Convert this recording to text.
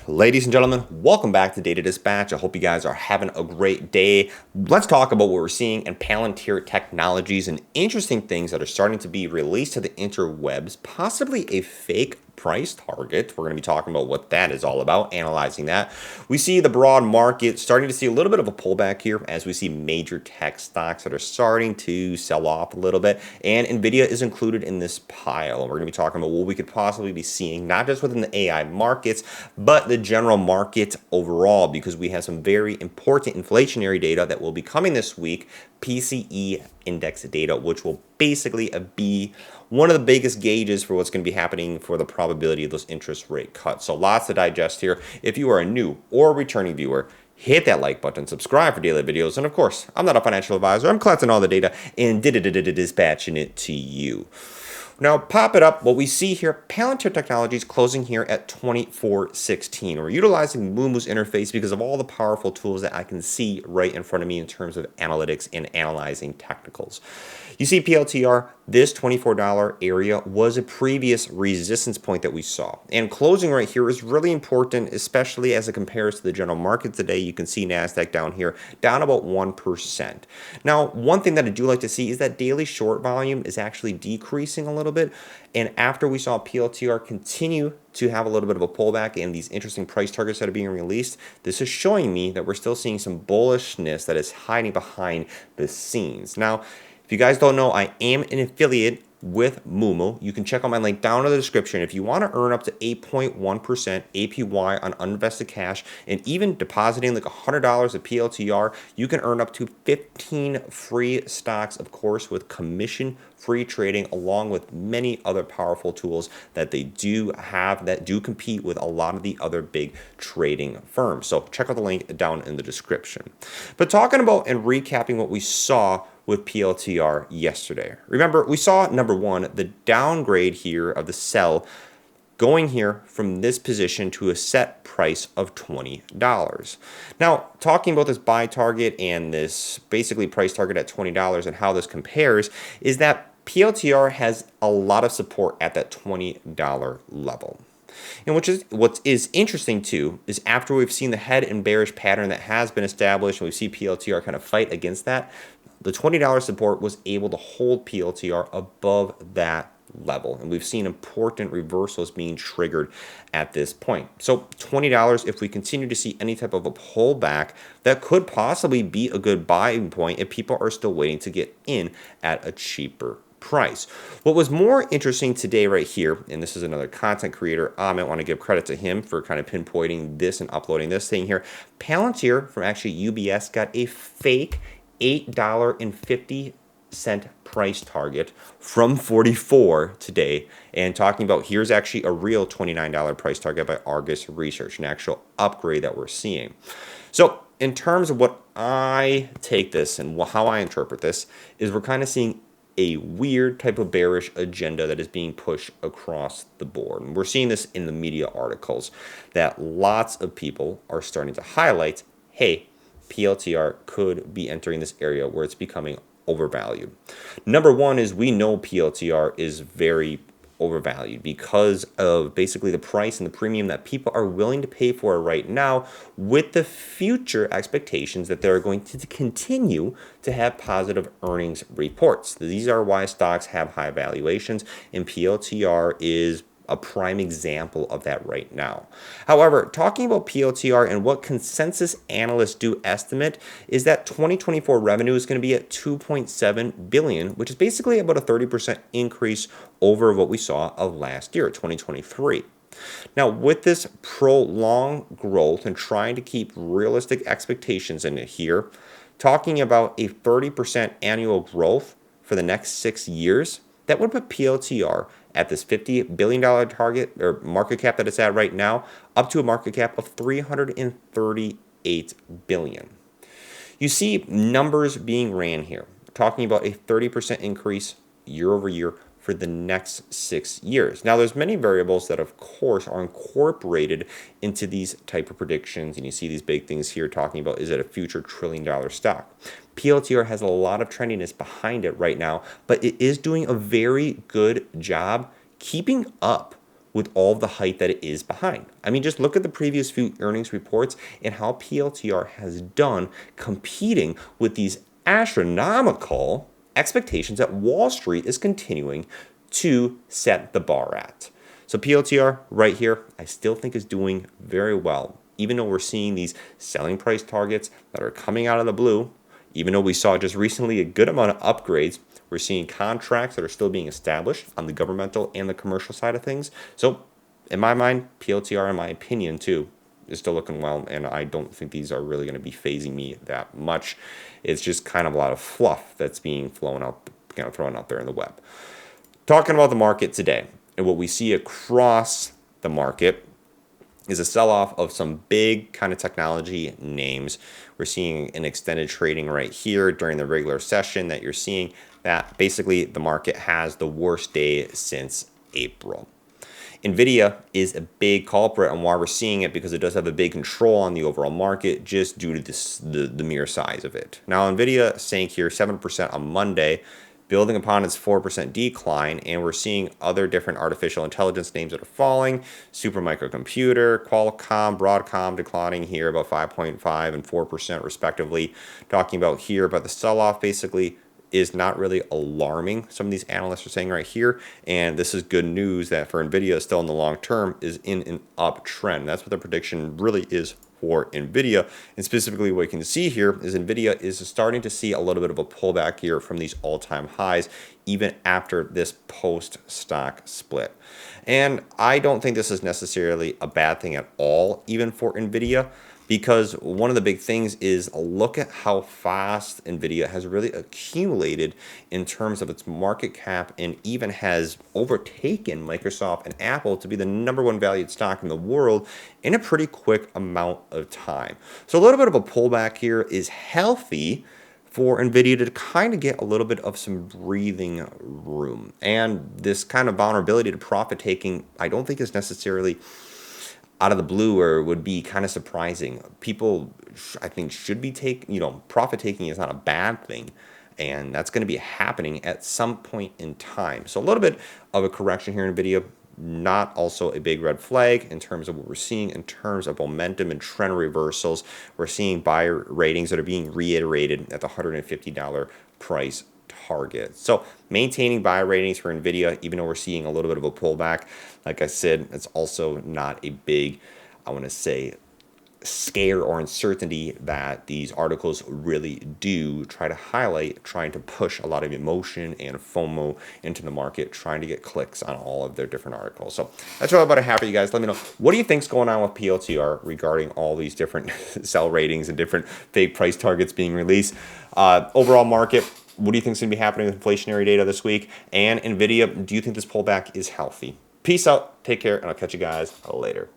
Ladies and gentlemen, welcome back to Data Dispatch. I hope you guys are having a great day. Let's talk about what we're seeing in Palantir technologies and interesting things that are starting to be released to the interwebs, possibly a fake price target. We're going to be talking about what that is all about, analyzing that. We see the broad market starting to see a little bit of a pullback here as we see major tech stocks that are starting to sell off a little bit, and NVIDIA is included in this pile. We're going to be talking about what we could possibly be seeing, not just within the AI markets, but the general market overall, because we have some very important inflationary data that will be coming this week, PCE index data, which will basically be one of the biggest gauges for what's going to be happening for the probability of those interest rate cuts. So lots to digest here. If you are a new or returning viewer, hit that like button, subscribe for daily videos, and of course, I'm not a financial advisor. I'm collecting all the data and dispatching it to you. Now, pop it up. What we see here, Palantir Technologies closing here at 24.16. We're utilizing MooMoo's interface because of all the powerful tools that I can see right in front of me in terms of analytics and analyzing technicals. You see PLTR, this $24 area was a previous resistance point that we saw. And closing right here is really important, especially as it compares to the general market today. You can see NASDAQ down here, down about 1%. Now, one thing that I do like to see is that daily short volume is actually decreasing a little bit. And after we saw PLTR continue to have a little bit of a pullback and these interesting price targets that are being released, this is showing me that we're still seeing some bullishness that is hiding behind the scenes. Now, if you guys don't know, I am an affiliate with MooMoo. You can check out my link down in the description. If you want to earn up to 8.1% APY on uninvested cash, and even depositing like $100 of PLTR, you can earn up to 15 free stocks, of course, with commission-free trading, along with many other powerful tools that they do have that do compete with a lot of the other big trading firms. So check out the link down in the description. But talking about and recapping what we saw with PLTR yesterday. Remember, we saw, number one, the downgrade here of the sell going here from this position to a set price of $20. Now, talking about this buy target and this basically price target at $20 and how this compares is that PLTR has a lot of support at that $20 level. And what is interesting too is after we've seen the head and bearish pattern that has been established and we see PLTR kind of fight against that, the $20 support was able to hold PLTR above that level. And we've seen important reversals being triggered at this point. So $20, if we continue to see any type of a pullback, that could possibly be a good buying point if people are still waiting to get in at a cheaper price. What was more interesting today right here, and this is another content creator, I might want to give credit to him for kind of pinpointing this and uploading this thing here. Palantir from actually UBS got a fake $8.50 price target from 44 today, and talking about here's actually a real $29 price target by Argus Research, an actual upgrade that we're seeing. So in terms of what I take this and how I interpret this is we're kind of seeing a weird type of bearish agenda that is being pushed across the board. And we're seeing this in the media articles that lots of people are starting to highlight, hey, PLTR could be entering this area where it's becoming overvalued. Number one is we know PLTR is very overvalued because of basically the price and the premium that people are willing to pay for right now, with the future expectations that they're going to continue to have positive earnings reports. These are why stocks have high valuations, and PLTR is a prime example of that right now. However, talking about PLTR and what consensus analysts do estimate is that 2024 revenue is going to be at $2.7 billion, which is basically about a 30% increase over what we saw of last year, 2023. Now, with this prolonged growth and trying to keep realistic expectations in it here, talking about a 30% annual growth for the next 6 years, that would put PLTR at this $50 billion target or market cap that it's at right now, up to a market cap of $338 billion. You see numbers being ran here, talking about a 30% increase year over year for the next 6 years. Now, there's many variables that, of course, are incorporated into these type of predictions, and you see these big things here talking about, is it a future trillion-dollar stock? PLTR has a lot of trendiness behind it right now, but it is doing a very good job keeping up with all the hype that it is behind. I mean, just look at the previous few earnings reports and how PLTR has done competing with these astronomical expectations that Wall Street is continuing to set the bar at. So PLTR right here, I still think is doing very well, even though we're seeing these selling price targets that are coming out of the blue. Even though we saw just recently a good amount of upgrades, we're seeing contracts that are still being established on the governmental and the commercial side of things. So in my mind, PLTR, in my opinion, too, is still looking well, and I don't think these are really going to be phasing me that much. It's just kind of a lot of fluff that's being thrown out there in the web. Talking about the market today, and what we see across the market is a sell-off of some big kind of technology names. We're seeing an extended trading right here during the regular session that you're seeing that basically the market has the worst day since April. NVIDIA is a big culprit, and why we're seeing it because it does have a big control on the overall market just due to the mere size of it. Now, NVIDIA sank here 7% on Monday, building upon its 4% decline, and we're seeing other different artificial intelligence names that are falling. Supermicro Computer, Qualcomm, Broadcom declining here about 5.5 and 4% respectively. Talking about here about the sell-off basically is not really alarming. Some of these analysts are saying right here, and this is good news that for NVIDIA still in the long term is in an uptrend. That's what the prediction really is for NVIDIA. And specifically what you can see here is NVIDIA is starting to see a little bit of a pullback here from these all-time highs, even after this post-stock split. And I don't think this is necessarily a bad thing at all, even for NVIDIA, because one of the big things is look at how fast NVIDIA has really accumulated in terms of its market cap and even has overtaken Microsoft and Apple to be the #1 valued stock in the world in a pretty quick amount of time. So a little bit of a pullback here is healthy for NVIDIA to kind of get a little bit of some breathing room. And this kind of vulnerability to profit taking, I don't think is necessarily out of the blue or would be kind of surprising. People, I think, should be profit taking is not a bad thing, and that's going to be happening at some point in time. So a little bit of a correction here in NVIDIA, not also a big red flag in terms of what we're seeing in terms of momentum and trend reversals. We're seeing buy ratings that are being reiterated at the $150 price target. So maintaining buy ratings for NVIDIA, even though we're seeing a little bit of a pullback, like I said, it's also not a big, I want to say, scare or uncertainty that these articles really do try to highlight, trying to push a lot of emotion and FOMO into the market, trying to get clicks on all of their different articles. So that's all about a half of you guys. Let me know, what do you think's going on with PLTR regarding all these different sell ratings and different fake price targets being released? Overall market, what do you think is going to be happening with inflationary data this week? And NVIDIA, do you think this pullback is healthy? Peace out, take care, and I'll catch you guys later.